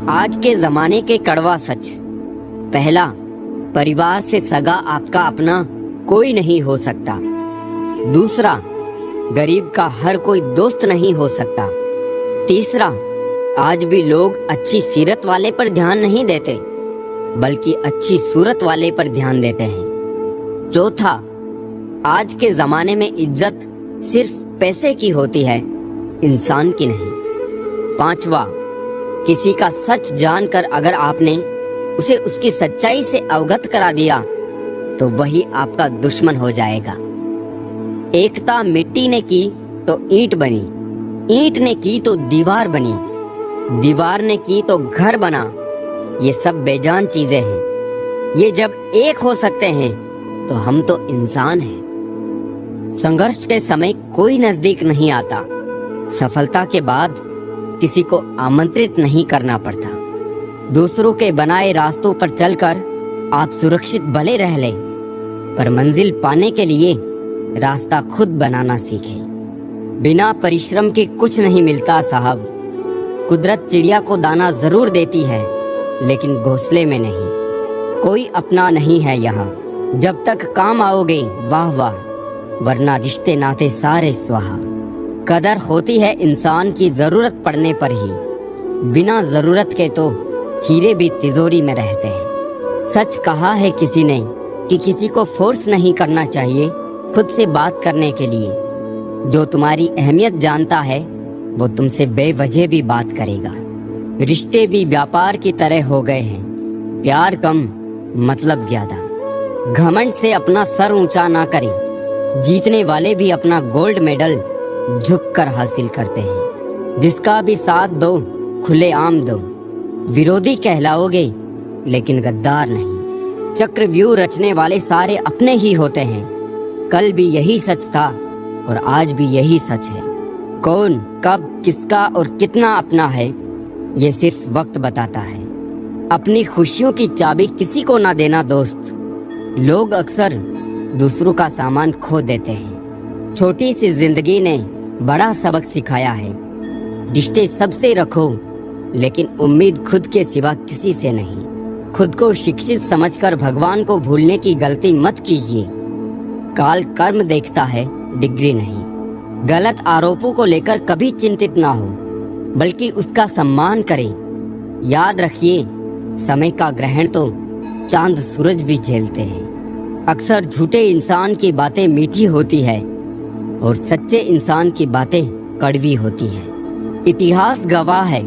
आज के जमाने के कड़वा सच। पहला, परिवार से सगा आपका अपना कोई नहीं हो सकता। दूसरा, गरीब का हर कोई दोस्त नहीं हो सकता। तीसरा, आज भी लोग अच्छी सीरत वाले पर ध्यान नहीं देते, बल्कि अच्छी सूरत वाले पर ध्यान देते हैं। चौथा, आज के जमाने में इज्जत सिर्फ पैसे की होती है, इंसान की नहीं। पांचवा, किसी का सच जानकर अगर आपने उसे उसकी सच्चाई से अवगत करा दिया तो वही आपका दुश्मन हो जाएगा। एकता मिट्टी ने की तो ईंट बनी, ईंट ने की तो दीवार बनी, दीवार ने की तो घर बना। ये सब बेजान चीजें हैं। ये जब एक हो सकते हैं तो हम तो इंसान हैं। संघर्ष के समय कोई नजदीक नहीं आता। सफलता के बाद किसी को आमंत्रित नहीं करना पड़ता। दूसरों के बनाए रास्तों पर चलकर आप सुरक्षित भले रह लें, पर मंजिल पाने के लिए रास्ता खुद बनाना सीखें। बिना परिश्रम के कुछ नहीं मिलता साहब। कुदरत चिड़िया को दाना जरूर देती है, लेकिन घोंसले में नहीं। कोई अपना नहीं है यहाँ। जब तक काम आओगे वाह वाह, वरना रिश्ते नाते सारे स्वाहा। कदर होती है इंसान की जरूरत पड़ने पर ही, बिना जरूरत के तो हीरे भी तिजोरी में रहते हैं। सच कहा है किसी ने कि किसी को फोर्स नहीं करना चाहिए खुद से बात करने के लिए। जो तुम्हारी अहमियत जानता है वो तुमसे बेवजह भी बात करेगा। रिश्ते भी व्यापार की तरह हो गए हैं, प्यार कम मतलब ज्यादा। घमंड से अपना सर ऊंचा ना करें। जीतने वाले भी अपना गोल्ड मेडल झुककर हासिल करते हैं। जिसका भी साथ दो खुले आम दो। विरोधी कहलाओगे लेकिन गद्दार नहीं। चक्रव्यूह रचने वाले सारे अपने ही होते हैं। कल भी यही सच था और आज भी यही सच है। कौन कब किसका और कितना अपना है ये सिर्फ वक्त बताता है। अपनी खुशियों की चाबी किसी को ना देना दोस्त। लोग अक्सर दूसरों का सामान खो देते हैं। छोटी सी जिंदगी ने बड़ा सबक सिखाया है। रिश्ते सबसे रखो, लेकिन उम्मीद खुद के सिवा किसी से नहीं। खुद को शिक्षित समझकर भगवान को भूलने की गलती मत कीजिए। काल कर्म देखता है, डिग्री नहीं। गलत आरोपों को लेकर कभी चिंतित ना हो, बल्कि उसका सम्मान करें। याद रखिए, समय का ग्रहण तो चांद सूरज भी झेलते हैं। अक्सर झूठे इंसान की बातें मीठी होती है और सच्चे इंसान की बातें कड़वी होती है। इतिहास गवाह है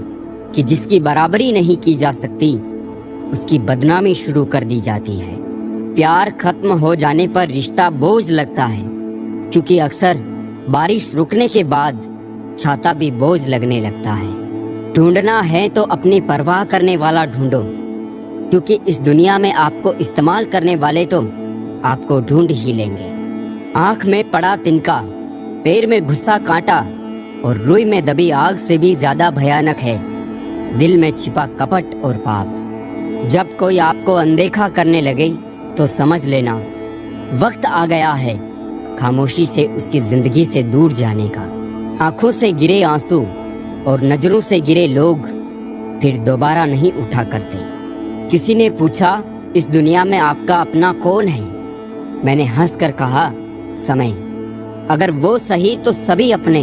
कि जिसकी बराबरी नहीं की जा सकती उसकी बदनामी शुरू कर दी जाती है। प्यार खत्म हो जाने पर रिश्ता बोझ लगता है, क्योंकि अक्सर बारिश रुकने के बाद छाता भी बोझ लगने लगता है। ढूंढना है तो अपनी परवाह करने वाला ढूंढो, क्योंकि इस दुनिया में आपको इस्तेमाल करने वाले तो आपको ढूंढ ही लेंगे। आंख में पड़ा तिनका, पैर में घुसा कांटा और रुई में दबी आग से भी ज्यादा भयानक है दिल में छिपा कपट और पाप। जब कोई आपको अनदेखा करने लगे तो समझ लेना वक्त आ गया है खामोशी से उसकी जिंदगी से दूर जाने का। आंखों से गिरे आंसू और नजरों से गिरे लोग फिर दोबारा नहीं उठा करते। किसी ने पूछा, इस दुनिया में आपका अपना कौन है? मैंने हंसकर कहा, समय। अगर वो सही तो सभी अपने,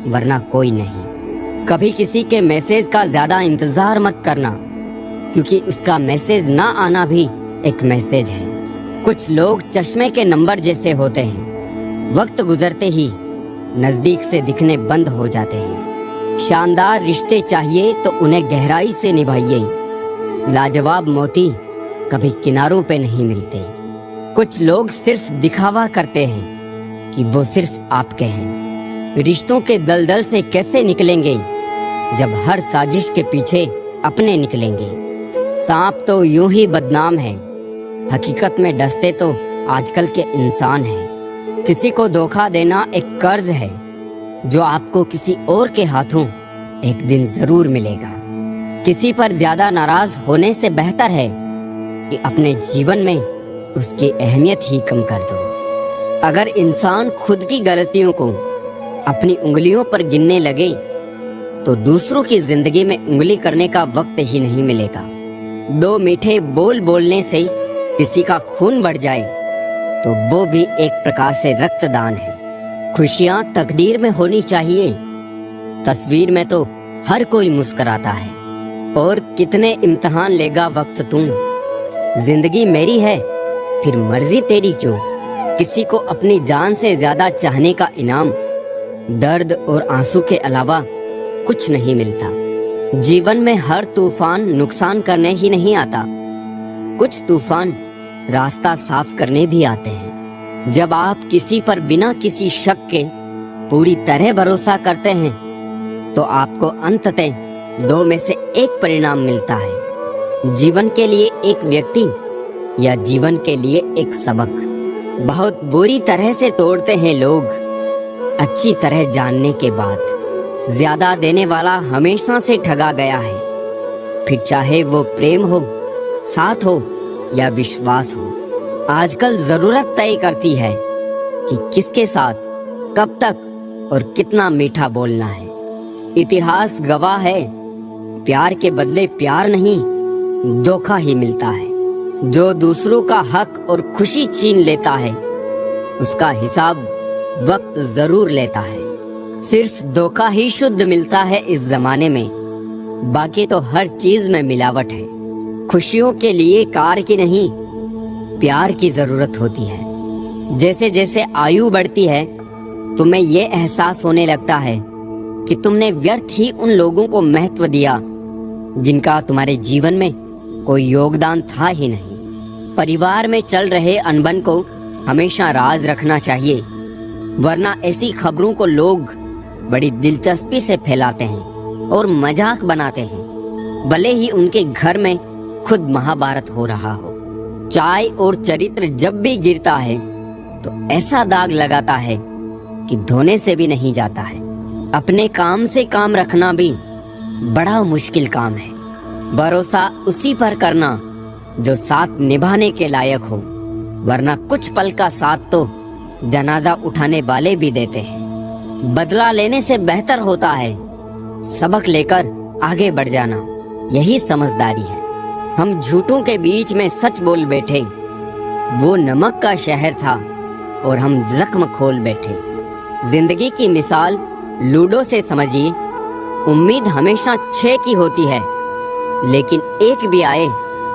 वरना कोई नहीं। कभी किसी के मैसेज का ज्यादा इंतजार मत करना, क्योंकि उसका मैसेज ना आना भी एक मैसेज है। कुछ लोग चश्मे के नंबर जैसे होते हैं, वक्त गुजरते ही नजदीक से दिखने बंद हो जाते हैं। शानदार रिश्ते चाहिए तो उन्हें गहराई से निभाइए। लाजवाब मोती कभी किनारों पे नहीं मिलते। कुछ लोग सिर्फ दिखावा करते हैं कि वो सिर्फ आपके हैं। रिश्तों के दलदल से कैसे निकलेंगे जब हर साजिश के पीछे अपने निकलेंगे। सांप तो यूं ही बदनाम है, हकीकत में डसते तो आजकल के इंसान हैं। किसी को धोखा देना एक कर्ज है जो आपको किसी और के हाथों एक दिन जरूर मिलेगा। किसी पर ज्यादा नाराज होने से बेहतर है कि अपने जीवन में उसकी अहमियत ही कम कर दो। अगर इंसान खुद की गलतियों को अपनी उंगलियों पर गिनने लगे तो दूसरों की जिंदगी में उंगली करने का वक्त ही नहीं मिलेगा। दो मीठे बोल बोलने से किसी का खून बढ़ जाए तो वो भी एक प्रकार से रक्तदान है। खुशियां तकदीर में होनी चाहिए। तस्वीर में तो हर कोई मुस्कुराता है। और कितने इम्तिहान लेगा वक्त तुम। जिंदगी मेरी है फिर मर्जी तेरी क्यों। किसी को अपनी जान से ज्यादा चाहने का इनाम दर्द और आंसू के अलावा कुछ नहीं मिलता। जीवन में हर तूफान नुकसान करने ही नहीं आता, कुछ तूफान रास्ता साफ करने भी आते हैं। जब आप किसी पर बिना किसी शक के पूरी तरह भरोसा करते हैं तो आपको अंततः दो में से एक परिणाम मिलता है, जीवन के लिए एक व्यक्ति या जीवन के लिए एक सबक। बहुत बुरी तरह से तोड़ते हैं लोग अच्छी तरह जानने के बाद। ज्यादा देने वाला हमेशा से ठगा गया है, फिर चाहे वो प्रेम हो, साथ हो या विश्वास हो। आजकल जरूरत तय करती है कि किसके साथ कब तक और कितना मीठा बोलना है। इतिहास गवाह है, प्यार के बदले प्यार नहीं धोखा ही मिलता है। जो दूसरों का हक और खुशी छीन लेता है उसका हिसाब वक्त जरूर लेता है। सिर्फ धोखा ही शुद्ध मिलता है इस जमाने में, बाकी तो हर चीज में मिलावट है। खुशियों के लिए कार की नहीं प्यार की जरूरत होती है। जैसे जैसे आयु बढ़ती है तुम्हें ये एहसास होने लगता है कि तुमने व्यर्थ ही उन लोगों को महत्व दिया जिनका तुम्हारे जीवन में कोई योगदान था ही नहीं। परिवार में चल रहे अनबन को हमेशा राज रखना चाहिए, वरना ऐसी खबरों को लोग बड़ी दिलचस्पी से फैलाते हैं और मजाक बनाते हैं, भले ही उनके घर में खुद महाभारत हो रहा हो। चाय और चरित्र जब भी गिरता है तो ऐसा दाग लगाता है कि धोने से भी नहीं जाता है। अपने काम से काम रखना भी बड़ा मुश्किल काम है। भरोसा उसी पर करना जो साथ निभाने के लायक हो, वरना कुछ पल का साथ तो जनाजा उठाने वाले भी देते हैं। बदला लेने से बेहतर होता है सबक लेकर आगे बढ़ जाना, यही समझदारी है। हम झूठों के बीच में सच बोल बैठे, वो नमक का शहर था और हम जख्म खोल बैठे। जिंदगी की मिसाल लूडो से समझिए, उम्मीद हमेशा 6 की होती है, लेकिन एक भी आए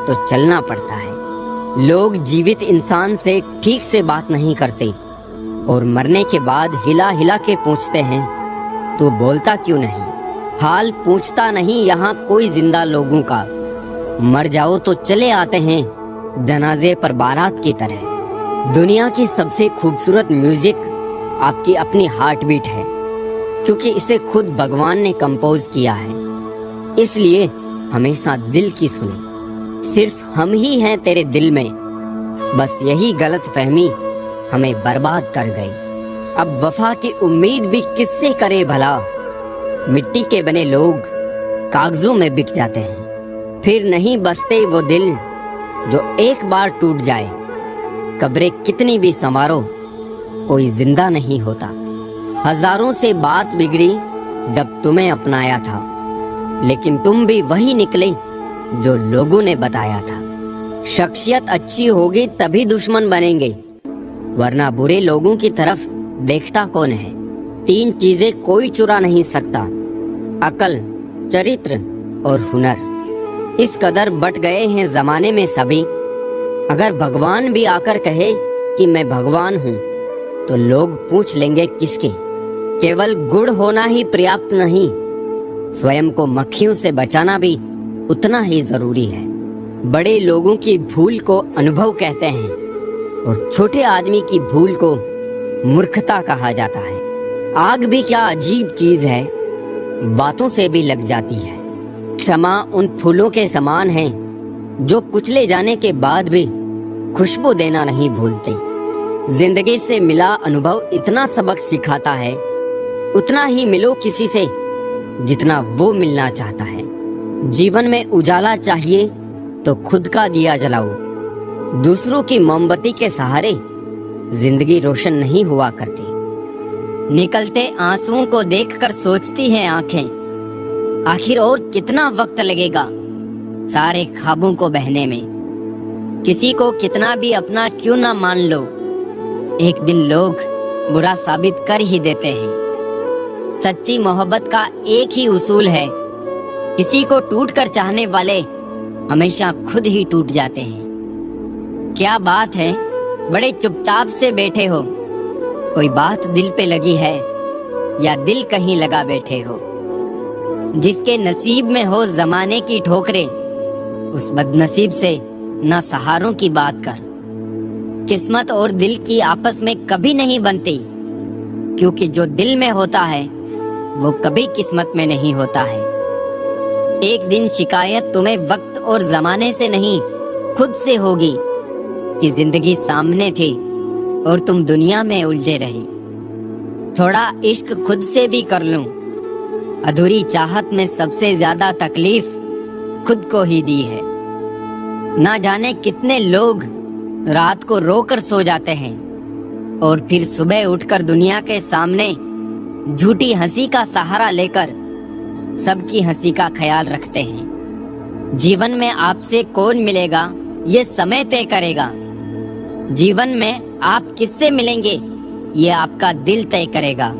तो चलना पड़ता है। लोग जीवित इंसान से ठीक से बात नहीं करते और मरने के बाद हिला हिला के पूछते हैं तो बोलता क्यों नहीं। हाल पूछता नहीं यहाँ कोई जिंदा लोगों का, मर जाओ तो चले आते हैं जनाजे पर बारात की तरह। दुनिया की सबसे खूबसूरत म्यूजिक आपकी अपनी हार्ट बीट है, क्योंकि इसे खुद भगवान ने कंपोज किया है। इसलिए हमेशा दिल की सुने। सिर्फ हम ही हैं तेरे दिल में, बस यही गलत फहमी हमें बर्बाद कर गई। अब वफा की उम्मीद भी किससे करे भला। मिट्टी के बने लोग कागजों में बिक जाते हैं, फिर नहीं बसते वो दिल जो एक बार टूट जाए। कब्रें कितनी भी संवारो कोई जिंदा नहीं होता। हजारों से बात बिगड़ी जब तुम्हें अपनाया था, लेकिन तुम भी वही निकले जो लोगों ने बताया था। शख्सियत अच्छी होगी तभी दुश्मन बनेंगे, वरना बुरे लोगों की तरफ देखता कौन है। 3 चीजें कोई चुरा नहीं सकता, अकल, चरित्र और हुनर। इस कदर बट गए हैं जमाने में सभी, अगर भगवान भी आकर कहे कि मैं भगवान हूँ तो लोग पूछ लेंगे किसके। केवल गुड़ होना ही पर्याप्त नहीं, स्वयं को मक्खियों से बचाना भी उतना ही जरूरी है। बड़े लोगों की भूल को अनुभव कहते हैं और छोटे आदमी की भूल को मूर्खता कहा जाता है। आग भी क्या अजीब चीज है, बातों से भी लग जाती है। क्षमा उन फूलों के समान है जो कुचले जाने के बाद भी खुशबू देना नहीं भूलते। जिंदगी से मिला अनुभव इतना सबक सिखाता है, उतना ही मिलो किसी से जितना वो मिलना चाहता है। जीवन में उजाला चाहिए तो खुद का दिया जलाओ, दूसरों की मोमबत्ती के सहारे जिंदगी रोशन नहीं हुआ करती। निकलते आंसुओं को देखकर सोचती हैं आंखें, आखिर और कितना वक्त लगेगा सारे ख्वाबों को बहने में? किसी को कितना भी अपना क्यों ना मान लो, एक दिन लोग बुरा साबित कर ही देते हैं। सच्ची मोहब्बत का एक ही उसूल है, किसी को टूट कर चाहने वाले हमेशा खुद ही टूट जाते हैं। क्या बात है, बड़े चुपचाप से बैठे हो? कोई बात दिल पे लगी है या दिल कहीं लगा बैठे हो? जिसके नसीब में हो जमाने की ठोकरें, उस बदनसीब से ना सहारों की बात कर। किस्मत और दिल की आपस में कभी नहीं बनती, क्योंकि जो दिल में होता है वो कभी किस्मत में नहीं होता है। एक दिन शिकायत तुम्हें वक्त और जमाने से नहीं, खुद से होगी कि जिंदगी सामने थी और तुम दुनिया में उलझे रहे। थोड़ा इश्क खुद से भी कर लूं, अधूरी चाहत में सबसे ज्यादा तकलीफ खुद को ही दी है। ना जाने कितने लोग रात को रोकर सो जाते हैं और फिर सुबह उठकर दुनिया के सामने झूठी हंसी का सहारा लेकर सबकी हंसी का ख्याल रखते हैं। जीवन में आपसे कौन मिलेगा ये समय तय करेगा। जीवन में आप किससे मिलेंगे ये आपका दिल तय करेगा।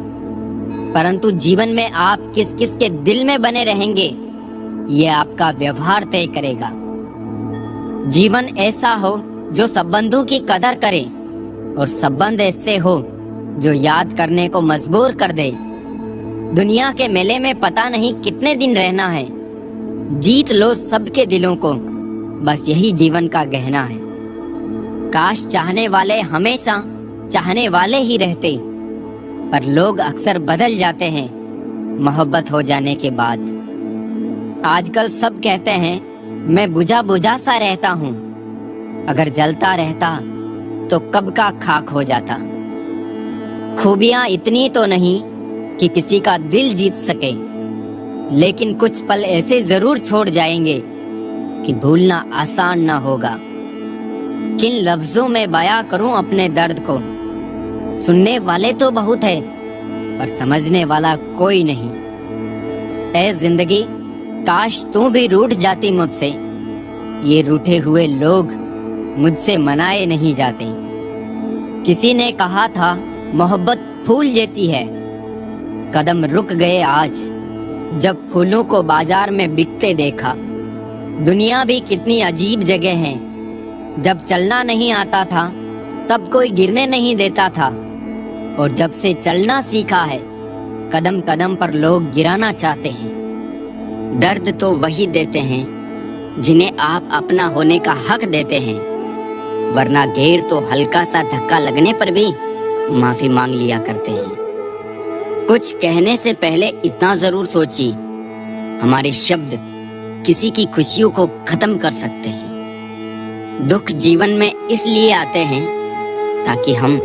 परंतु जीवन में आप किस किस के दिल में बने रहेंगे ये आपका व्यवहार तय करेगा। जीवन ऐसा हो जो संबंधों की कदर करे और संबंध ऐसे हो जो याद करने को मजबूर कर दे। दुनिया के मेले में पता नहीं कितने दिन रहना है, जीत लो सबके दिलों को, बस यही जीवन का गहना है। काश चाहने वाले हमेशा चाहने वाले ही रहते, पर लोग अक्सर बदल जाते हैं मोहब्बत हो जाने के बाद। आजकल सब कहते हैं मैं बुझा बुझा सा रहता हूँ, अगर जलता रहता तो कब का खाक हो जाता। खूबियां इतनी तो नहीं कि किसी का दिल जीत सके, लेकिन कुछ पल ऐसे जरूर छोड़ जाएंगे कि भूलना आसान ना होगा। किन लफ्जों में बयां करूं अपने दर्द को, सुनने वाले तो बहुत है पर समझने वाला कोई नहीं। ऐ जिंदगी काश तू भी रूठ जाती मुझसे, ये रूठे हुए लोग मुझसे मनाए नहीं जाते। किसी ने कहा था मोहब्बत फूल जैसी है, कदम रुक गए आज जब फूलों को बाजार में बिकते देखा। दुनिया भी कितनी अजीब जगह है, जब चलना नहीं आता था तब कोई गिरने नहीं देता था, और जब से चलना सीखा है कदम कदम पर लोग गिराना चाहते हैं। दर्द तो वही देते हैं जिन्हें आप अपना होने का हक देते हैं, वरना घेर तो हल्का सा धक्का लगने पर भी माफी मांग लिया करते हैं। कुछ कहने से पहले इतना जरूर सोचिए, हमारे शब्द किसी की खुशियों को खत्म कर सकते हैं। दुख जीवन में इसलिए आते हैं ताकि हम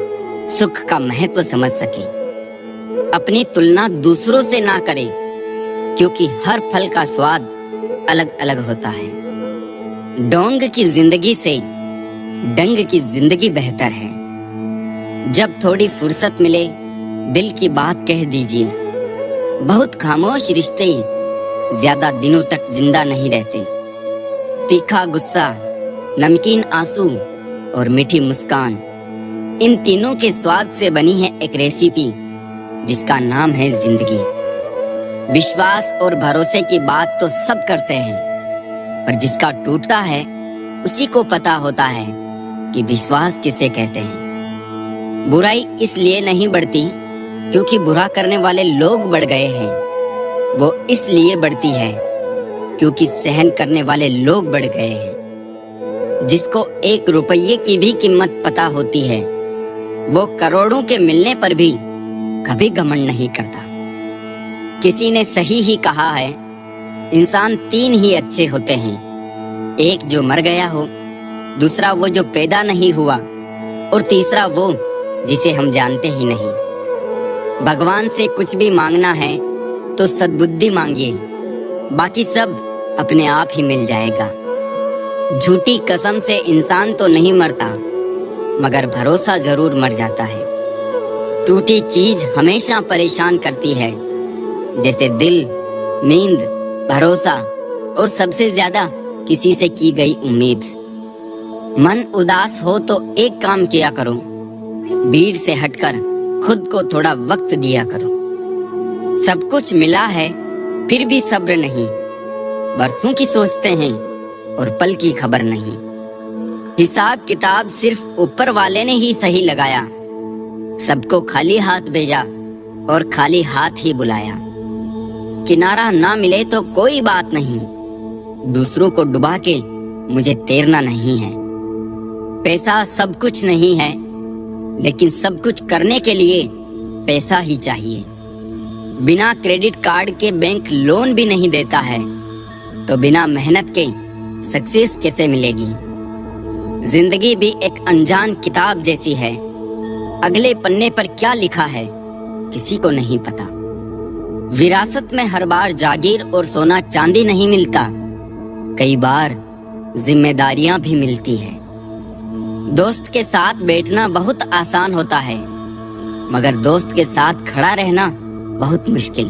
सुख का महत्व समझ सकें। अपनी तुलना दूसरों से ना करें, क्योंकि हर फल का स्वाद अलग अलग होता है। डोंग की जिंदगी से डंग की जिंदगी बेहतर है। जब थोड़ी फुर्सत मिले दिल की बात कह दीजिए। बहुत खामोश रिश्ते ज्यादा दिनों तक जिंदा नहीं रहते। तीखा गुस्सा, नमकीन आंसू और मीठी मुस्कान, इन तीनों के स्वाद से बनी है एक रेसिपी जिसका नाम है जिंदगी। विश्वास और भरोसे की बात तो सब करते हैं, पर जिसका टूटता है उसी को पता होता है कि विश्वास किसे कहते हैं। बुराई इसलिए नहीं बढ़ती क्योंकि बुरा करने वाले लोग बढ़ गए हैं, वो इसलिए बढ़ती है क्योंकि सहन करने वाले लोग बढ़ गए हैं। जिसको 1 रुपये की भी कीमत पता होती है, वो करोड़ों के मिलने पर भी कभी घमंड नहीं करता। किसी ने सही ही कहा है, इंसान 3 ही अच्छे होते हैं, एक जो मर गया हो, दूसरा वो जो पैदा नहीं हुआ, और तीसरा वो जिसे हम जानते ही नहीं। भगवान से कुछ भी मांगना है तो सद्बुद्धि मांगिए, बाकी सब अपने आप ही मिल जाएगा। झूठी कसम से इंसान तो नहीं मरता, मगर भरोसा जरूर मर जाता है। टूटी चीज हमेशा परेशान करती है, जैसे दिल, नींद भरोसा और सबसे ज्यादा किसी से की गई उम्मीद। मन उदास हो तो एक काम किया करो, भीड़ से हटकर खुद को थोड़ा वक्त दिया करो। सब कुछ मिला है फिर भी सब्र नहीं, बरसों की सोचते हैं और पल की खबर नहीं। हिसाब किताब सिर्फ ऊपर वाले ने ही सही लगाया, सबको खाली हाथ भेजा और खाली हाथ ही बुलाया। किनारा ना मिले तो कोई बात नहीं, दूसरों को डुबा के मुझे तैरना नहीं है। पैसा सब कुछ नहीं है, लेकिन सब कुछ करने के लिए पैसा ही चाहिए। बिना क्रेडिट कार्ड के बैंक लोन भी नहीं देता है, तो बिना मेहनत के सक्सेस कैसे मिलेगी। जिंदगी भी एक अनजान किताब जैसी है, अगले पन्ने पर क्या लिखा है किसी को नहीं पता। विरासत में हर बार जागीर और सोना चांदी नहीं मिलता, कई बार जिम्मेदारियां भी मिलती है। दोस्त के साथ बैठना बहुत आसान होता है, मगर दोस्त के साथ खड़ा रहना बहुत मुश्किल।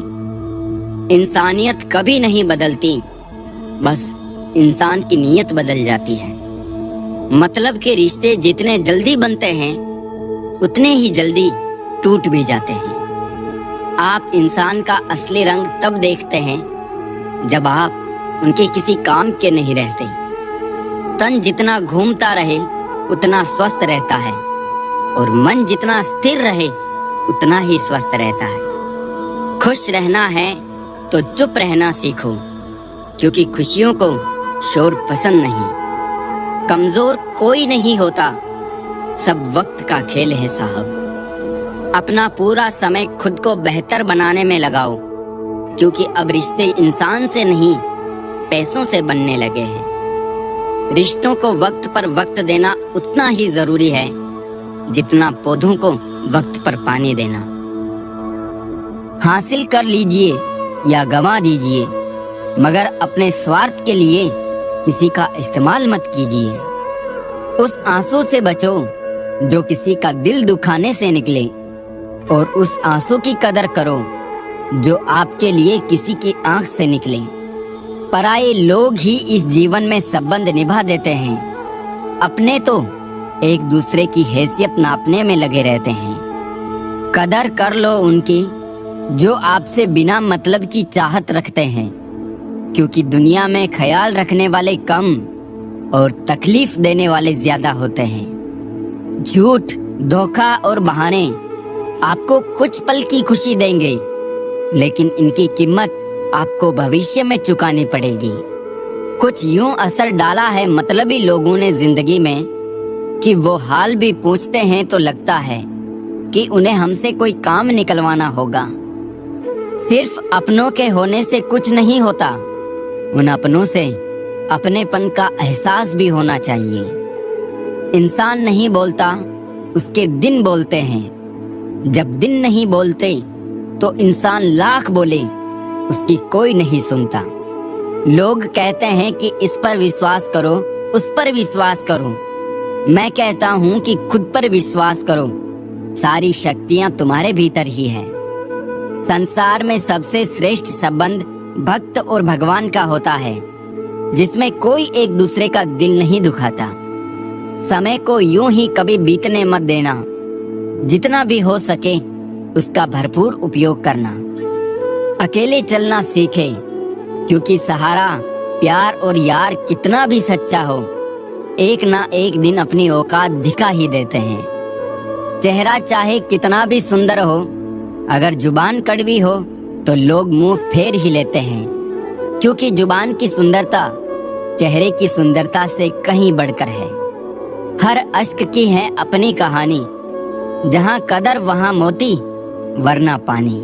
इंसानियत कभी नहीं बदलती, बस इंसान की नीयत बदल जाती है। मतलब के रिश्ते जितने जल्दी बनते हैं उतने ही जल्दी टूट भी जाते हैं। आप इंसान का असली रंग तब देखते हैं जब आप उनके किसी काम के नहीं रहते। तन जितना घूमता रहे उतना स्वस्थ रहता है, और मन जितना स्थिर रहे उतना ही स्वस्थ रहता है। खुश रहना है तो चुप रहना सीखो, क्योंकि खुशियों को शोर पसंद नहीं। कमजोर कोई नहीं होता, सब वक्त का खेल है साहब। अपना पूरा समय खुद को बेहतर बनाने में लगाओ, क्योंकि अब रिश्ते इंसान से नहीं पैसों से बनने लगे हैं। रिश्तों को वक्त पर वक्त देना उतना ही जरूरी है जितना पौधों को वक्त पर पानी देना। हासिल कर लीजिए या गंवा दीजिए, मगर अपने स्वार्थ के लिए किसी का इस्तेमाल मत कीजिए। उस आंसू से बचो जो किसी का दिल दुखाने से निकले, और उस आंसू की कदर करो जो आपके लिए किसी की आंख से निकले। पराये लोग ही इस जीवन में संबंध निभा देते हैं, अपने तो एक दूसरे की हैसियत नापने में लगे रहते हैं। कदर कर लो उनकी जो आपसे बिना मतलब की चाहत रखते हैं, क्योंकि दुनिया में ख्याल रखने वाले कम और तकलीफ देने वाले ज्यादा होते हैं। झूठ, धोखा और बहाने आपको कुछ पल की खुशी देंगे, लेकिन इनकी कीमत आपको भविष्य में चुकानी पड़ेगी। कुछ यूं असर डाला है मतलबी लोगों ने जिंदगी में कि वो हाल भी पूछते हैं तो लगता है कि उन्हें हमसे कोई काम निकलवाना होगा। सिर्फ अपनों के होने से कुछ नहीं होता, उन अपनों से अपनेपन का एहसास भी होना चाहिए। इंसान नहीं बोलता, उसके दिन बोलते हैं। जब दिन नहीं बोलते तो इंसान लाख बोले, उसकी कोई नहीं सुनता। लोग कहते हैं कि इस पर विश्वास करो, उस पर विश्वास करो। मैं कहता हूँ कि खुद पर विश्वास करो, सारी शक्तियाँ तुम्हारे भीतर ही है। संसार में सबसे श्रेष्ठ संबंध भक्त और भगवान का होता है, जिसमें कोई एक दूसरे का दिल नहीं दुखाता। समय को यूं ही कभी बीतने मत देना, जितना भी हो सके उसका भरपूर उपयोग करना। अकेले चलना सीखे, क्योंकि सहारा, प्यार और यार कितना भी सच्चा हो, एक ना एक दिन अपनी औकात दिखा ही देते हैं। चेहरा चाहे कितना भी सुंदर हो, अगर जुबान कड़वी हो तो लोग मुंह फेर ही लेते हैं, क्योंकि जुबान की सुंदरता चेहरे की सुंदरता से कहीं बढ़कर है। हर अश्क की है अपनी कहानी, जहाँ कदर वहाँ मोती वरना पानी।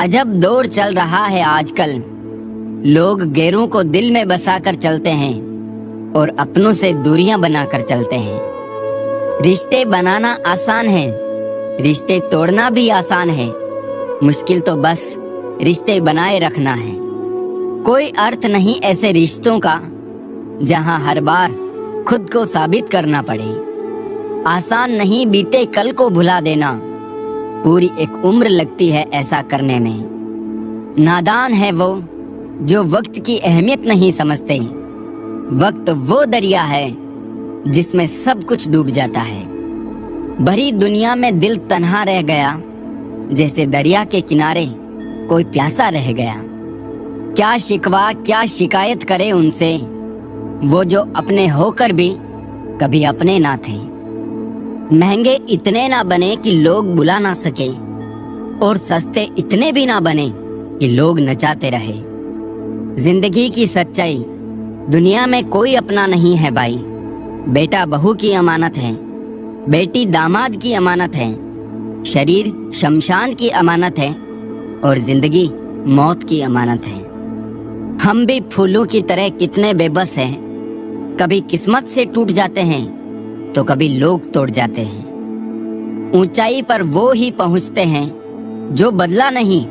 अजब दौर चल रहा है आजकल, लोग गैरों को दिल में बसाकर चलते हैं और अपनों से दूरियां बनाकर चलते हैं। रिश्ते बनाना आसान है, रिश्ते तोड़ना भी आसान है, मुश्किल तो बस रिश्ते बनाए रखना है। कोई अर्थ नहीं ऐसे रिश्तों का जहां हर बार खुद को साबित करना पड़े। आसान नहीं बीते कल को भुला देना, पूरी एक उम्र लगती है ऐसा करने में। नादान है वो जो वक्त की अहमियत नहीं समझते। वक्त वो दरिया है जिसमें सब कुछ डूब जाता है। भरी दुनिया में दिल तन्हा रह गया, जैसे दरिया के किनारे कोई प्यासा रह गया। क्या शिकवा क्या शिकायत करे उनसे, वो जो अपने होकर भी कभी अपने ना थे। महंगे इतने ना बने कि लोग बुला ना सके, और सस्ते इतने भी ना बने कि लोग नचाते रहे। जिंदगी की सच्चाई, दुनिया में कोई अपना नहीं है भाई। बेटा बहू की अमानत है, बेटी दामाद की अमानत है, शरीर शमशान की अमानत है, और जिंदगी मौत की अमानत है। हम भी फूलों की तरह कितने बेबस हैं, कभी किस्मत से टूट जाते हैं तो कभी लोग तोड़ जाते हैं। ऊंचाई पर वो ही पहुंचते हैं जो बदला नहीं,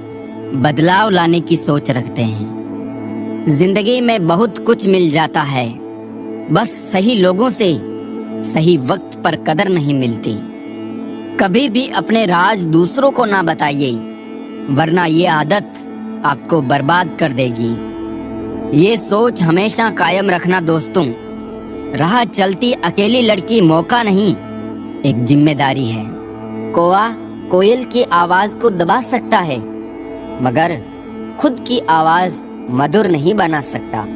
बदलाव लाने की सोच रखते हैं। जिंदगी में बहुत कुछ मिल जाता है, बस सही लोगों से सही वक्त पर कदर नहीं मिलती। कभी भी अपने राज दूसरों को ना बताइए, वरना ये आदत आपको बर्बाद कर देगी। ये सोच हमेशा कायम रखना दोस्तों, राह चलती अकेली लड़की मौका नहीं, एक जिम्मेदारी है। कौवा कोयल की आवाज को दबा सकता है, मगर खुद की आवाज मधुर नहीं बना सकता।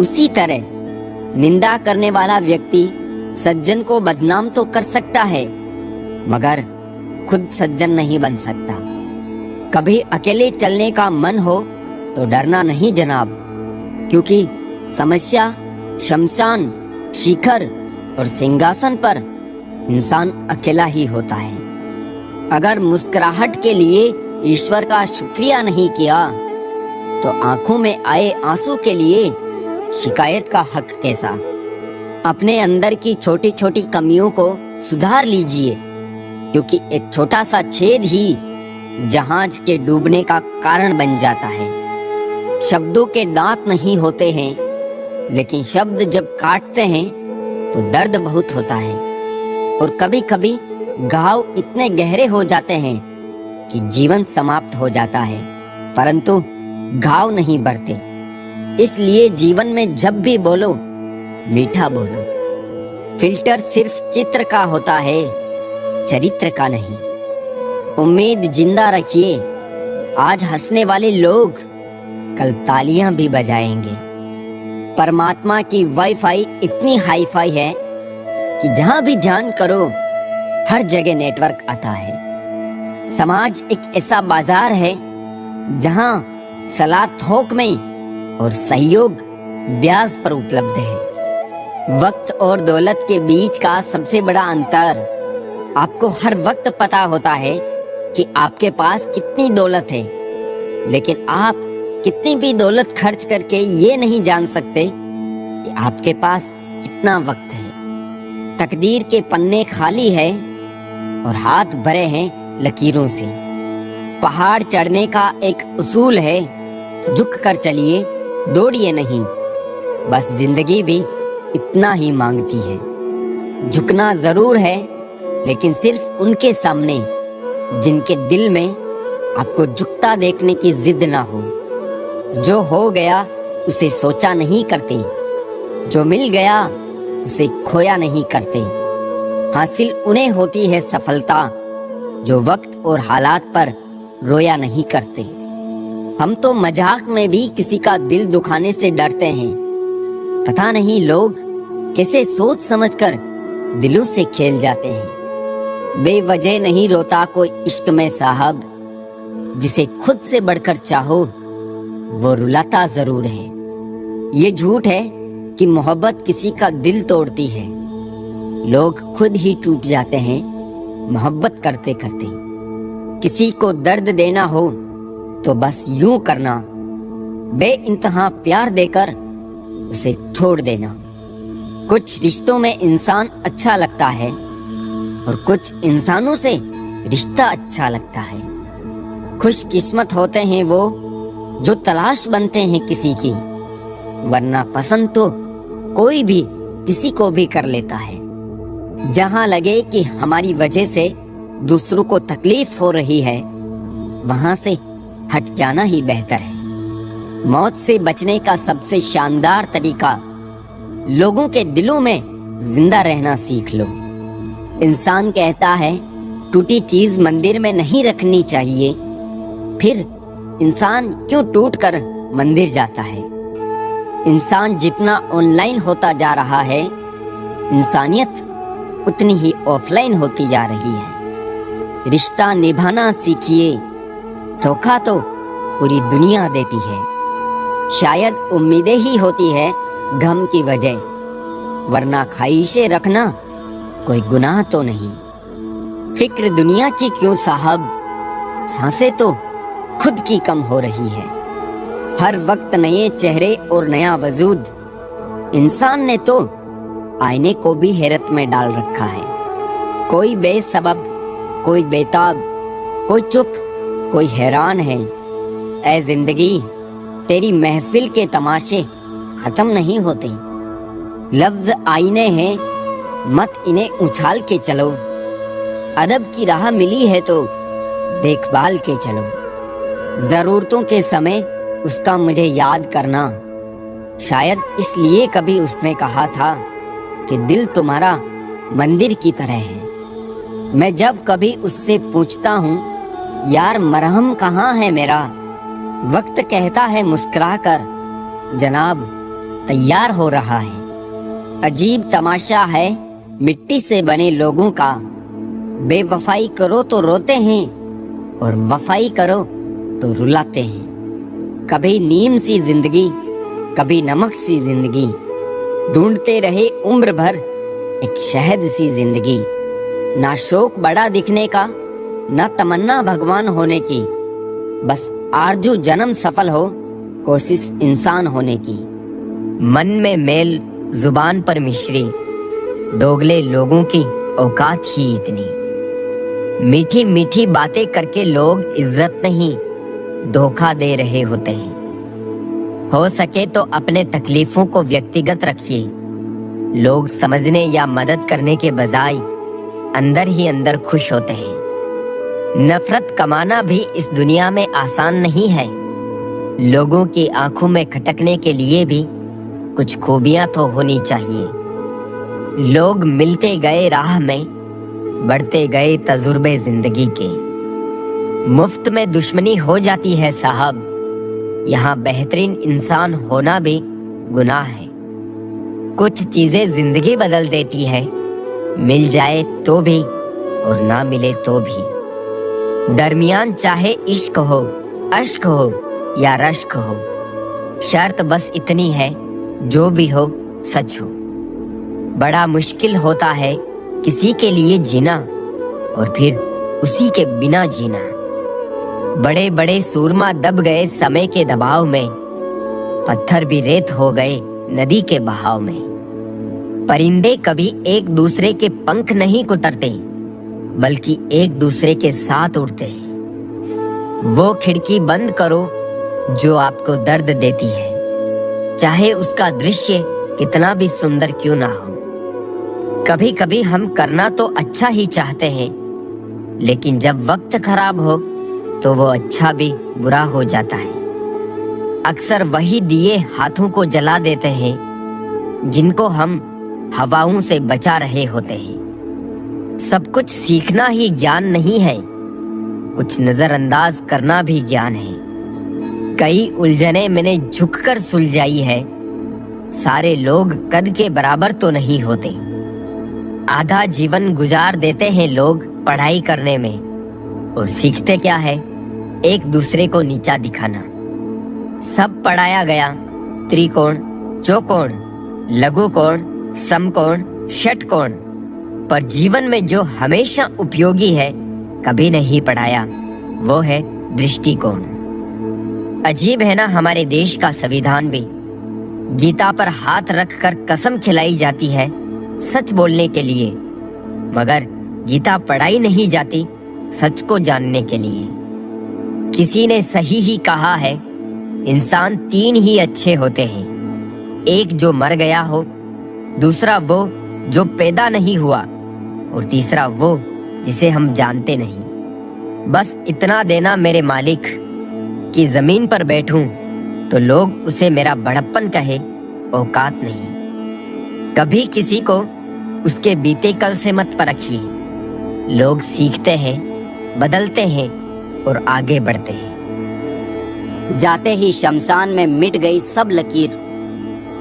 उसी तरह निंदा करने वाला व्यक्ति सज्जन को बदनाम तो कर सकता है, मगर खुद सज्जन नहीं बन सकता। कभी अकेले चलने का मन हो तो डरना नहीं जनाब, क्योंकि समस्या, शमशान, शिखर और सिंहासन पर इंसान अकेला ही होता है। अगर मुस्कुराहट के लिए ईश्वर का शुक्रिया नहीं किया तो आंखों में आए आंसू के लिए शिकायत का हक कैसा। अपने अंदर की छोटी छोटी कमियों को सुधार लीजिए, क्योंकि एक छोटा सा छेद ही जहाज के डूबने का कारण बन जाता है। शब्दों के दांत नहीं होते हैं, लेकिन शब्द जब काटते हैं तो दर्द बहुत होता है। और कभी कभी घाव इतने गहरे हो जाते हैं कि जीवन समाप्त हो जाता है, परंतु घाव नहीं बढ़ते। इसलिए जीवन में जब भी बोलो, मीठा बोलो। फिल्टर सिर्फ चित्र का होता है, चरित्र का नहीं। उम्मीद जिंदा रखिए, आज हंसने वाले लोग कल तालियां भी बजाएंगे। परमात्मा की वाईफाई इतनी हाईफाई है कि जहां भी ध्यान करो हर जगह नेटवर्क आता है। समाज एक ऐसा बाजार है जहां सलाह थोक में और सहयोग ब्याज पर उपलब्ध है। वक्त और दौलत के बीच का सबसे बड़ा अंतर, आपको हर वक्त पता होता है कि आपके पास कितनी दौलत है, लेकिन आप कितनी भी दौलत खर्च करके ये नहीं जान सकते कि आपके पास कितना वक्त है। तकदीर के पन्ने खाली है और हाथ भरे हैं लकीरों से। पहाड़ चढ़ने का एक उसूल है, झुक कर चलिए, दौड़िए नहीं। बस जिंदगी भी इतना ही मांगती है। झुकना जरूर है, लेकिन सिर्फ उनके सामने जिनके दिल में आपको झुकता देखने की जिद ना हो। जो हो गया उसे सोचा नहीं करते, जो मिल गया उसे खोया नहीं करते। हासिल उन्हें होती है सफलता जो वक्त और हालात पर रोया नहीं करते। हम तो मजाक में भी किसी का दिल दुखाने से डरते हैं। पता नहीं लोग कैसे सोच समझकर दिलों से खेल जाते हैं। बेवजह नहीं रोता कोई इश्क में साहब, जिसे खुद से बढ़कर चाहो वो रुलाता जरूर है। ये झूठ है कि मोहब्बत किसी का दिल तोड़ती है। लोग खुद ही टूट जाते हैं मोहब्बत करते करते। किसी को दर्द देना हो तो बस यूं करना, बेइंतहा प्यार देकर उसे छोड़ देना। कुछ रिश्तों में इंसान अच्छा लगता है और कुछ इंसानों से रिश्ता अच्छा लगता है। खुशकिस्मत होते हैं वो जो तलाश बनते हैं किसी की, वरना पसंद तो कोई भी किसी को भी कर लेता है। जहां लगे कि हमारी वजह से दूसरों को तकलीफ हो रही है, वहां से हट जाना ही बेहतर है। मौत से बचने का सबसे शानदार तरीका लोगों के दिलों में जिंदा रहना सीख लो। इंसान कहता है टूटी चीज मंदिर में नहीं रखनी चाहिए, फिर इंसान क्यों टूटकर मंदिर जाता है? इंसान जितना ऑनलाइन होता जा रहा है, इंसानियत उतनी ही ऑफलाइन होती जा रही है। रिश्ता निभाना सीखिए, धोखा तो पूरी दुनिया देती है। शायद उम्मीदें ही होती है गम की वजह, वरना ख्वाहिशें रखना कोई गुनाह तो नहीं। फिक्र दुनिया की क्यों साहब, सांसें तो खुद की कम हो रही है। हर वक्त नए चेहरे और नया वजूद, इंसान ने तो आईने को भी हैरत में डाल रखा है। कोई बेसबब, कोई बेताब, कोई चुप, कोई हैरान है। ऐ जिंदगी, तेरी महफिल के तमाशे खत्म नहीं होते। लफ्ज आईने हैं, मत इन्हें उछाल के चलो। अदब की राह मिली है तो देखभाल के चलो। जरूरतों के समय उसका मुझे याद करना, शायद इसलिए कभी उसने कहा था कि दिल तुम्हारा मंदिर की तरह है। मैं जब कभी उससे पूछता हूँ यार मरहम कहाँ है मेरा, वक्त कहता है मुस्कुराकर जनाब तैयार हो रहा है। अजीब तमाशा है मिट्टी से बने लोगों का, बेवफाई करो तो रोते हैं और वफाई करो तो रुलाते हैं। कभी नीम सी जिंदगी, कभी नमक सी जिंदगी, ढूंढते रहे उम्र भर एक शहद सी जिंदगी। ना शौक बड़ा दिखने का, ना तमन्ना भगवान होने की, बस आरजू जन्म सफल हो, कोशिश इंसान होने की। मन में मेल, जुबान पर मिश्री, दोगले लोगों की औकात ही इतनी। मीठी मीठी बातें करके लोग इज्जत नहीं धोखा दे रहे होते हैं। हो सके तो अपने तकलीफों को व्यक्तिगत रखिए। लोग समझने या मदद करने के बजाय अंदर ही अंदर खुश होते हैं। नफरत कमाना भी इस दुनिया में आसान नहीं है। लोगों की आंखों में खटकने के लिए भी कुछ खूबियां तो होनी चाहिए। लोग मिलते गए राह में, बढ़ते गए तजुर्बे जिंदगी के। मुफ्त में दुश्मनी हो जाती है साहब, यहाँ बेहतरीन इंसान होना भी गुनाह है। कुछ चीजें जिंदगी बदल देती है, मिल जाए तो भी और ना मिले तो भी। दरमियान चाहे इश्क हो, अश्क हो या रश्क हो, शर्त बस इतनी है जो भी हो सच हो। बड़ा मुश्किल होता है किसी के लिए जीना और फिर उसी के बिना जीना। बड़े बड़े सूरमा दब गए समय के दबाव में, पत्थर भी रेत हो गए नदी के बहाव में। परिंदे कभी एक दूसरे के पंख नहीं कुतरते, बल्कि एक दूसरे के साथ उड़ते हैं। वो खिड़की बंद करो जो आपको दर्द देती है, चाहे उसका दृश्य कितना भी सुंदर क्यों ना हो। कभी कभी हम करना तो अच्छा ही चाहते हैं, लेकिन जब वक्त खराब हो तो वो अच्छा भी बुरा हो जाता है। अक्सर वही दिए हाथों को जला देते हैं जिनको हम हवाओं से बचा रहे होते हैं। सब कुछ सीखना ही ज्ञान नहीं है, कुछ नजरअंदाज करना भी ज्ञान है। कई उलझने मैंने झुककर सुलझाई है, सारे लोग कद के बराबर तो नहीं होते। आधा जीवन गुजार देते हैं लोग पढ़ाई करने में, और सीखते क्या है, एक दूसरे को नीचा दिखाना। सब पढ़ाया गया त्रिकोण, चौकोण, लघुकोण, समकोण, षटकोण, पर जीवन में जो हमेशा उपयोगी है कभी नहीं पढ़ाया, वो है दृष्टिकोण। अजीब है ना हमारे देश का संविधान भी। गीता पर हाथ रखकर कसम खिलाई जाती है सच बोलने के लिए, मगर गीता पढ़ाई नहीं जाती सच को जानने के लिए। किसी ने सही ही कहा है, इंसान तीन ही अच्छे होते हैं, एक जो मर गया हो, दूसरा वो जो पैदा नहीं हुआ, और तीसरा वो जिसे हम जानते नहीं। बस इतना देना मेरे मालिक कि जमीन पर बैठूं तो लोग उसे मेरा बड़प्पन कहे, औकात नहीं। कभी किसी को उसके बीते कल से मत परखिए। लोग सीखते हैं, बदलते हैं और आगे बढ़ते हैं। जाते ही शमशान में मिट गई सब लकीर।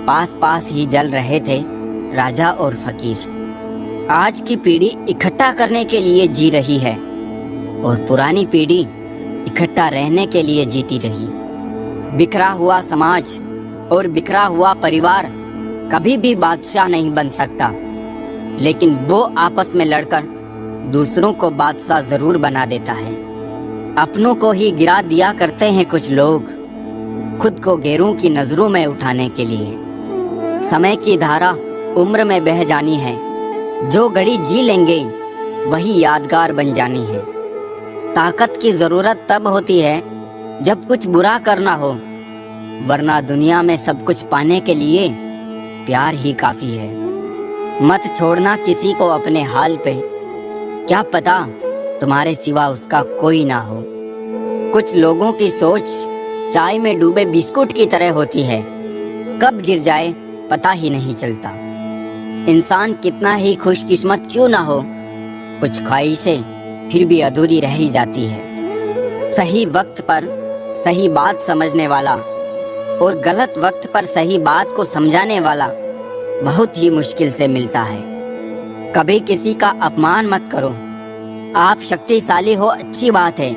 पास पास ही जल रहे थे राजा और फकीर। आज की पीढ़ी इकट्ठा करने के लिए जी रही है और पुरानी पीढ़ी इकट्ठा रहने के लिए जीती रही। बिखरा हुआ समाज और बिखरा हुआ परिवार कभी भी बादशाह नहीं बन सकता, लेकिन वो आपस में लड़कर दूसरों को बादशाह जरूर बना देता है। अपनों को ही गिरा दिया करते हैं कुछ लोग, खुद को गैरों की नजरों में उठाने के लिए। समय की धारा उम्र में बह जानी है, जो घड़ी जी लेंगे वही यादगार बन जानी है। ताकत की जरूरत तब होती है जब कुछ बुरा करना हो, वरना दुनिया में सब कुछ पाने के लिए प्यार ही काफी है। मत छोड़ना किसी को अपने हाल पे, क्या पता तुम्हारे सिवा उसका कोई ना हो। कुछ लोगों की सोच चाय में डूबे बिस्कुट की तरह होती है, कब गिर जाए पता ही नहीं चलता। इंसान कितना ही खुशकिस्मत क्यों ना हो, कुछ ख्वाहिशें फिर भी अधूरी रह ही जाती है। सही वक्त पर सही बात समझने वाला और गलत वक्त पर सही बात को समझाने वाला बहुत ही मुश्किल से मिलता है। कभी किसी का अपमान मत करो। आप शक्तिशाली हो अच्छी बात है,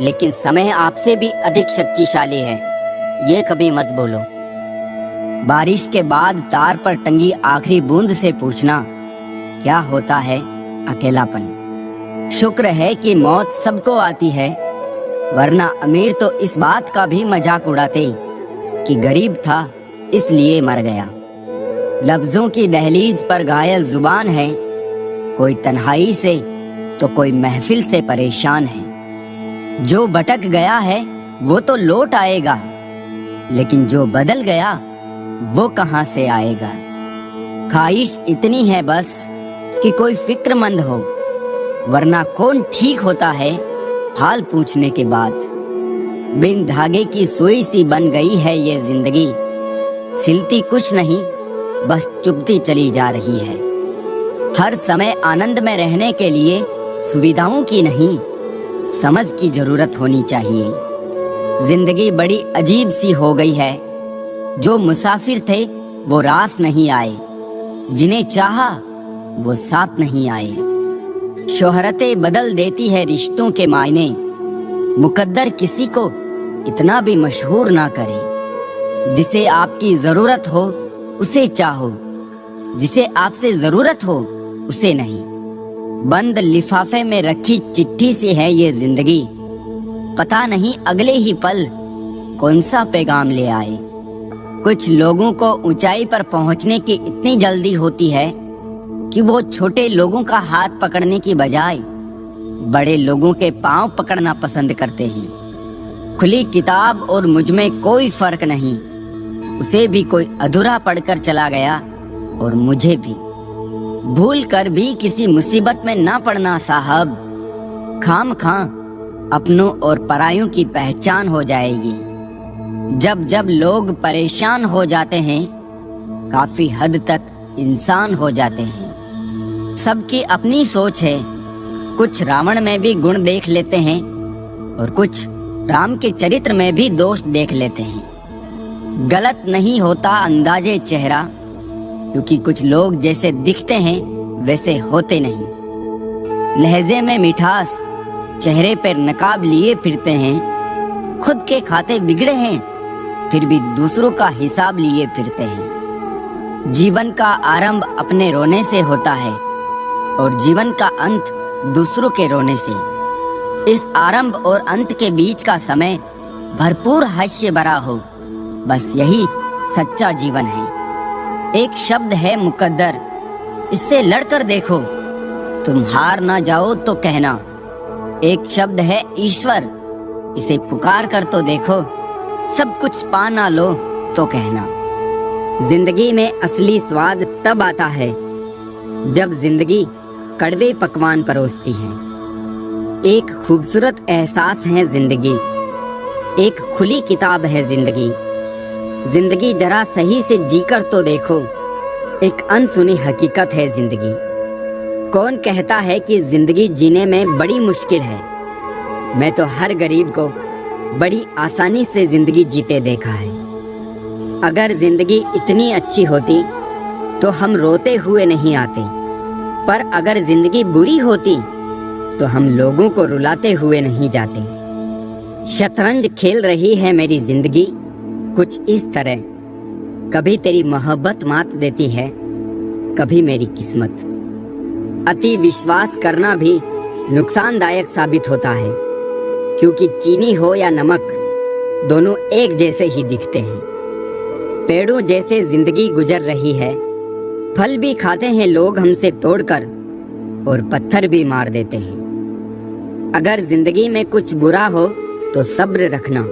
लेकिन समय आपसे भी अधिक शक्तिशाली है, ये कभी मत बोलो। बारिश के बाद तार पर टंगी आखिरी बूंद से पूछना, क्या होता है अकेलापन। शुक्र है कि मौत सबको आती है, वरना अमीर तो इस बात का भी मजाक उड़ाते कि गरीब था इसलिए मर गया। लफ्जों की दहलीज पर घायल जुबान है, कोई तन्हाई से तो कोई महफिल से परेशान है। जो भटक गया है वो तो लौट आएगा, लेकिन जो बदल गया वो कहां से आएगा। ख्वाहिश इतनी है बस कि कोई फिक्रमंद हो, वरना कौन ठीक होता है हाल पूछने के बाद। बिन धागे की सुई सी बन गई है ये जिंदगी, सिलती कुछ नहीं बस चुभती चली जा रही है। हर समय आनंद में रहने के लिए सुविधाओं की नहीं, समझ की जरूरत होनी चाहिए। जिंदगी बड़ी अजीब सी हो गई है, जो मुसाफिर थे वो रास नहीं आए, जिन्हें चाहा वो साथ नहीं आए। शोहरतें बदल देती है रिश्तों के मायने, मुकद्दर किसी को इतना भी मशहूर ना करे। जिसे आपकी जरूरत हो उसे चाहो, जिसे आपसे जरूरत हो उसे नहीं। बंद लिफाफे में रखी चिट्ठी सी है ये जिंदगी, पता नहीं अगले ही पल कौन सा पैगाम ले आए। कुछ लोगों को ऊंचाई पर पहुंचने की इतनी जल्दी होती है कि वो छोटे लोगों का हाथ पकड़ने की बजाय बड़े लोगों के पांव पकड़ना पसंद करते हैं। खुली किताब और मुझ में कोई फर्क नहीं, उसे भी कोई अधूरा पढ़कर चला गया और मुझे भी। भूल कर भी किसी मुसीबत में ना पड़ना साहब, खाम खां अपनों और परायों की पहचान हो जाएगी। जब जब लोग परेशान हो जाते हैं, काफी हद तक इंसान हो जाते हैं। सबकी अपनी सोच है, कुछ रावण में भी गुण देख लेते हैं और कुछ राम के चरित्र में भी दोष देख लेते हैं। गलत नहीं होता अंदाजे चेहरा, क्योंकि कुछ लोग जैसे दिखते हैं वैसे होते नहीं। लहजे में मिठास, चेहरे पर नकाब लिए फिरते हैं। खुद के खाते बिगड़े हैं, फिर भी दूसरों का हिसाब लिए फिरते हैं। जीवन का आरंभ अपने रोने से होता है और जीवन का अंत दूसरों के रोने से। इस आरंभ और अंत के बीच का समय भरपूर हास्य भरा हो, बस यही सच्चा जीवन है। एक शब्द है मुकद्दर, इससे लड़कर देखो, तुम हार ना जाओ तो कहना। एक शब्द है ईश्वर, इसे पुकार कर तो देखो, सब कुछ पा ना लो तो कहना। जिंदगी में असली स्वाद तब आता है जब जिंदगी कड़वे पकवान परोसती है। एक खूबसूरत एहसास है जिंदगी, एक खुली किताब है जिंदगी। जिंदगी जरा सही से जीकर तो देखो, एक अनसुनी हकीकत है जिंदगी। कौन कहता है कि जिंदगी जीने में बड़ी मुश्किल है? मैं तो हर गरीब को बड़ी आसानी से जिंदगी जीते देखा है। अगर जिंदगी इतनी अच्छी होती तो हम रोते हुए नहीं आते, पर अगर जिंदगी बुरी होती तो हम लोगों को रुलाते हुए नहीं जाते। शतरंज खेल रही है मेरी जिंदगी कुछ इस तरह, कभी तेरी मोहब्बत मात देती है, कभी मेरी किस्मत। अति विश्वास करना भी नुकसानदायक साबित होता है, क्योंकि चीनी हो या नमक दोनों एक जैसे ही दिखते हैं। पेड़ों जैसे जिंदगी गुजर रही है, फल भी खाते हैं लोग हमसे तोड़कर और पत्थर भी मार देते हैं। अगर जिंदगी में कुछ बुरा हो तो सब्र रखना,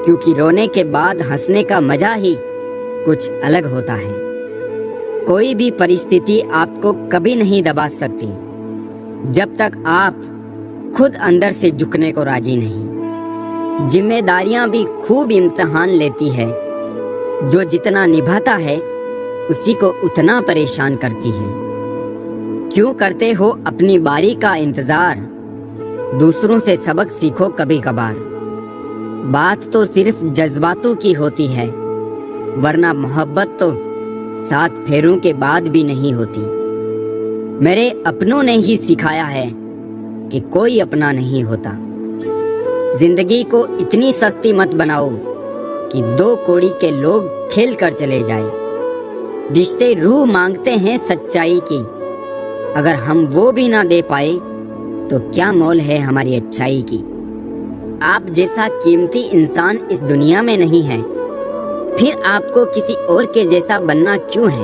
क्योंकि रोने के बाद हंसने का मजा ही कुछ अलग होता है। कोई भी परिस्थिति आपको कभी नहीं दबा सकती जब तक आप खुद अंदर से झुकने को राजी नहीं। जिम्मेदारियां भी खूब इम्तिहान लेती है, जो जितना निभाता है उसी को उतना परेशान करती है। क्यों करते हो अपनी बारी का इंतजार? दूसरों से सबक सीखो कभी कभार। बात तो सिर्फ जज्बातों की होती है, वरना मोहब्बत तो 7 फेरों के बाद भी नहीं होती। मेरे अपनों ने ही सिखाया है कि कोई अपना नहीं होता। जिंदगी को इतनी सस्ती मत बनाओ कि 2 कौड़ी के लोग खेल कर चले जाए। रिश्ते रूह मांगते हैं सच्चाई की, अगर हम वो भी ना दे पाए तो क्या मोल है हमारी अच्छाई की। आप जैसा कीमती इंसान इस दुनिया में नहीं है, फिर आपको किसी और के जैसा बनना क्यों है?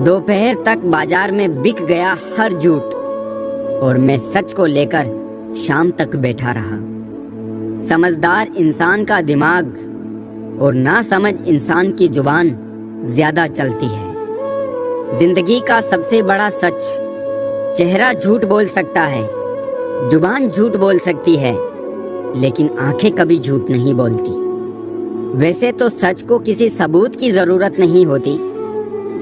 दोपहर तक बाजार में बिक गया हर झूठ, और मैं सच को लेकर शाम तक बैठा रहा। समझदार इंसान का दिमाग और ना समझ इंसान की जुबान ज्यादा चलती है। जिंदगी का सबसे बड़ा सच, चेहरा झूठ बोल सकता है, जुबान झूठ बोल सकती है, लेकिन आंखें कभी झूठ नहीं बोलती। वैसे तो सच को किसी सबूत की जरूरत नहीं होती,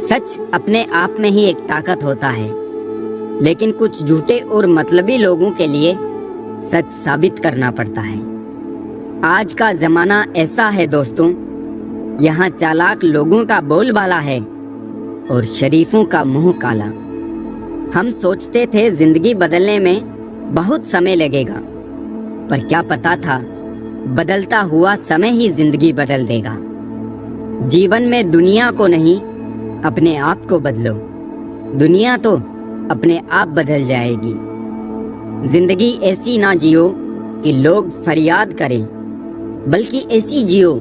सच अपने आप में ही एक ताकत होता है। लेकिन कुछ झूठे और मतलबी लोगों के लिए सच साबित करना पड़ता है। आज का जमाना ऐसा है दोस्तों, यहाँ चालाक लोगों का बोलबाला है और शरीफों का मुंह काला। हम सोचते थे जिंदगी बदलने में बहुत समय लगेगा, पर क्या पता था बदलता हुआ समय ही जिंदगी बदल देगा। जीवन में दुनिया को नहीं, अपने आप को बदलो, दुनिया तो अपने आप बदल जाएगी। जिंदगी ऐसी ना जियो कि लोग फरियाद करें, बल्कि ऐसी जियो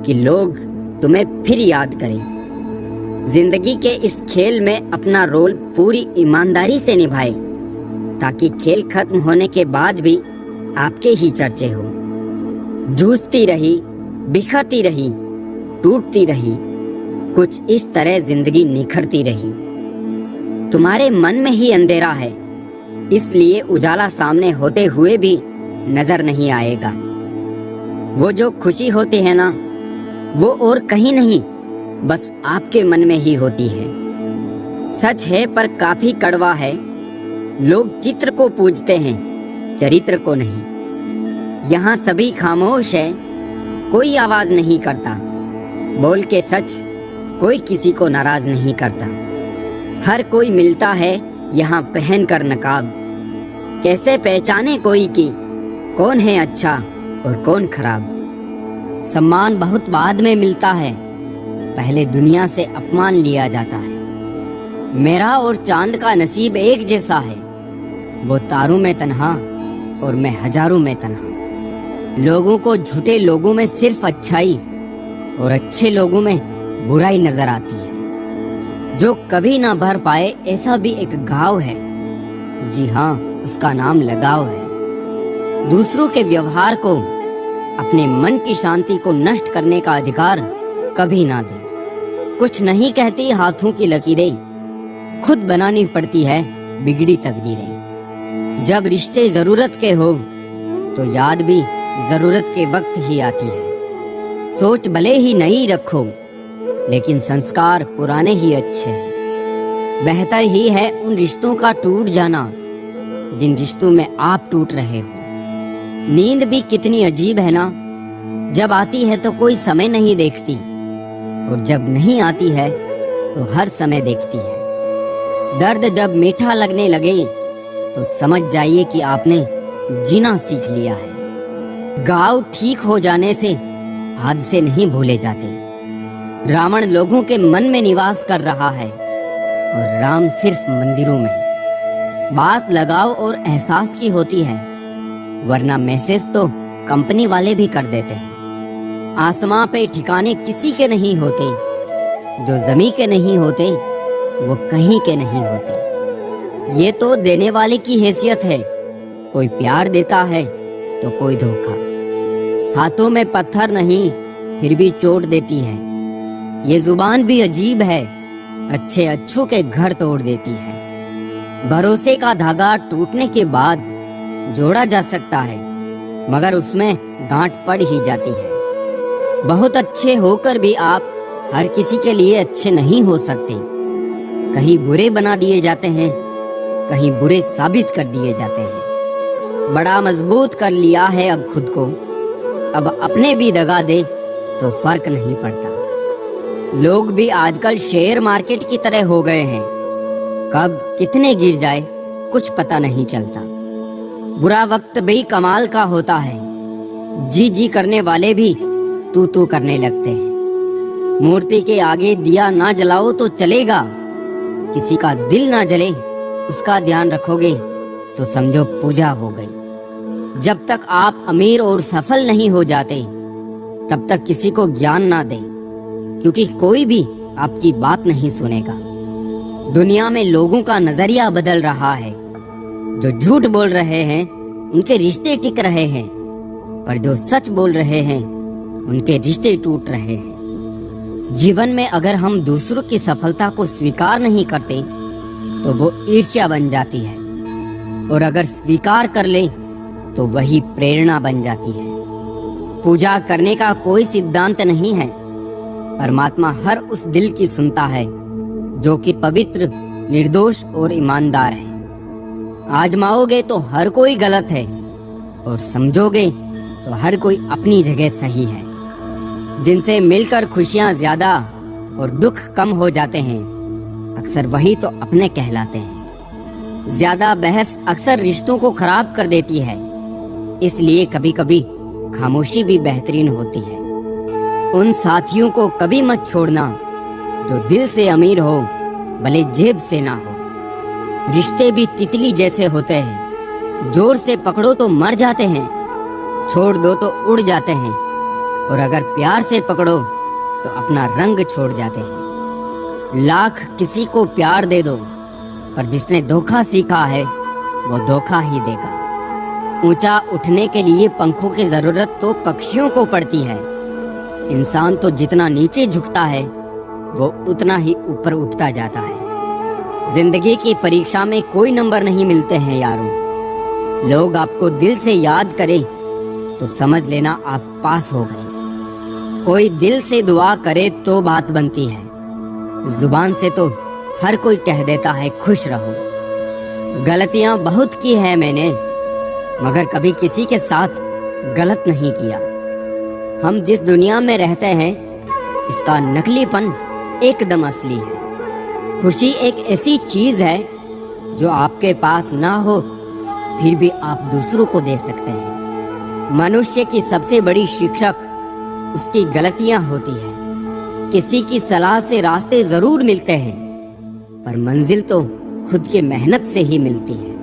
कि लोग तुम्हें फिर याद करें। जिंदगी के इस खेल में अपना रोल पूरी ईमानदारी से निभाए, ताकि खेल खत्म होने के बाद भी आपके ही चर्चे हो। जूझती रही, बिखरती रही, टूटती रही, कुछ इस तरह जिंदगी निखरती रही। तुम्हारे मन में ही अंधेरा है, इसलिए उजाला सामने होते हुए भी नजर नहीं आएगा। वो जो खुशी होती है ना, वो और कहीं नहीं, बस आपके मन में ही होती है। सच है पर काफी कड़वा है, लोग चित्र को पूजते हैं, चरित्र को नहीं। यहाँ सभी खामोश है, कोई आवाज नहीं करता। बोल के सच कोई किसी को नाराज नहीं करता। हर कोई मिलता है यहाँ पहन कर नकाब। कैसे पहचाने कोई की कौन है अच्छा और कौन खराब? सम्मान बहुत बाद में मिलता है, पहले दुनिया से अपमान लिया जाता है। मेरा और चांद का नसीब एक जैसा है, वो तारों में तन्हा और मैं हजारों में तन्हा। लोगों को झूठे लोगों में सिर्फ अच्छाई और अच्छे लोगों में बुराई नजर आती है। जो कभी ना भर पाए ऐसा भी एक घाव है, जी हाँ उसका नाम लगाव है। दूसरों के व्यवहार को, अपने मन की शांति को नष्ट करने का अधिकार कभी ना दे। कुछ नहीं कहती हाथों की लकीरें, खुद बनानी पड़ती है बिगड़ी तकदीरें। जब रिश्ते जरूरत के हो तो याद भी जरूरत के वक्त ही आती है। सोच भले ही नई रखो, लेकिन संस्कार पुराने ही अच्छे हैं। बेहतर ही है उन रिश्तों का टूट जाना जिन रिश्तों में आप टूट रहे हो। नींद भी कितनी अजीब है ना, जब आती है तो कोई समय नहीं देखती, और जब नहीं आती है तो हर समय देखती है। दर्द जब मीठा लगने लगे तो समझ जाइए कि आपने जीना सीख लिया है। घाव ठीक हो जाने से हादसे नहीं भूले जाते। रावण लोगों के मन में निवास कर रहा है और राम सिर्फ मंदिरों में। बात लगाव और एहसास की होती है, वरना मैसेज तो कंपनी वाले भी कर देते हैं। आसमां पे ठिकाने किसी के नहीं होते, जो जमी के नहीं होते वो कहीं के नहीं होते। ये तो देने वाले की हैसियत है, कोई प्यार देता है तो कोई धोखा। हाथों में पत्थर नहीं फिर भी चोट देती है। ये जुबान भी अजीब है, अच्छे अच्छों के घर तोड़ देती है। भरोसे का धागा टूटने के बाद जोड़ा जा सकता है, मगर उसमें गांठ पड़ ही जाती है। बहुत अच्छे होकर भी आप हर किसी के लिए अच्छे नहीं हो सकते। कहीं बुरे बना दिए जाते हैं, कहीं बुरे साबित कर दिए जाते हैं। बड़ा मजबूत कर लिया है अब खुद को, अब अपने भी दगा दे तो फर्क नहीं पड़ता। लोग भी आजकल शेयर मार्केट की तरह हो गए हैं, कब कितने गिर जाए कुछ पता नहीं चलता। बुरा वक्त भी कमाल का होता है, जी जी करने वाले भी तू तू करने लगते हैं। मूर्ति के आगे दिया ना जलाओ तो चलेगा, किसी का दिल ना जले उसका ध्यान रखोगे तो समझो पूजा हो गई। जब तक आप अमीर और सफल नहीं हो जाते तब तक किसी को ज्ञान ना दें, क्योंकि कोई भी आपकी बात नहीं सुनेगा। दुनिया में लोगों का नजरिया बदल रहा है। जो झूठ बोल रहे हैं उनके रिश्ते टिक रहे हैं, पर जो सच बोल रहे हैं उनके रिश्ते टूट रहे हैं। जीवन में अगर हम दूसरों की सफलता को स्वीकार नहीं करते तो वो ईर्ष्या बन जाती है, और अगर स्वीकार कर ले तो वही प्रेरणा बन जाती है। पूजा करने का कोई सिद्धांत नहीं है। परमात्मा हर उस दिल की सुनता है जो कि पवित्र, निर्दोष और ईमानदार है। आजमाओगे तो हर कोई गलत है, और समझोगे तो हर कोई अपनी जगह सही है। जिनसे मिलकर खुशियां ज्यादा और दुख कम हो जाते हैं, अक्सर वही तो अपने कहलाते हैं। ज्यादा बहस अक्सर रिश्तों को खराब कर देती है, इसलिए कभी कभी खामोशी भी बेहतरीन होती है। उन साथियों को कभी मत छोड़ना जो दिल से अमीर हो, भले जेब से ना हो। रिश्ते भी तितली जैसे होते हैं, जोर से पकड़ो तो मर जाते हैं, छोड़ दो तो उड़ जाते हैं, और अगर प्यार से पकड़ो तो अपना रंग छोड़ जाते हैं। लाख किसी को प्यार दे दो, पर जिसने धोखा सीखा है वो धोखा ही देगा। ऊंचा उठने के लिए पंखों की जरूरत तो पक्षियों को पड़ती है। इंसान तो जितना नीचे झुकता है वो उतना ही ऊपर उठता जाता है। जिंदगी की परीक्षा में कोई नंबर नहीं मिलते हैं यारों। लोग आपको दिल से याद करें तो समझ लेना आप पास हो गए। कोई दिल से दुआ करे तो बात बनती है, जुबान से तो हर कोई कह देता है खुश रहो। गलतियां बहुत की है मैंने, मगर कभी किसी के साथ गलत नहीं किया। हम जिस दुनिया में रहते हैं इसका नकलीपन एकदम असली है। खुशी एक ऐसी चीज है जो आपके पास ना हो फिर भी आप दूसरों को दे सकते हैं। मनुष्य की सबसे बड़ी शिक्षक उसकी गलतियां होती है। किसी की सलाह से रास्ते जरूर मिलते हैं, पर मंजिल तो खुद की मेहनत से ही मिलती है।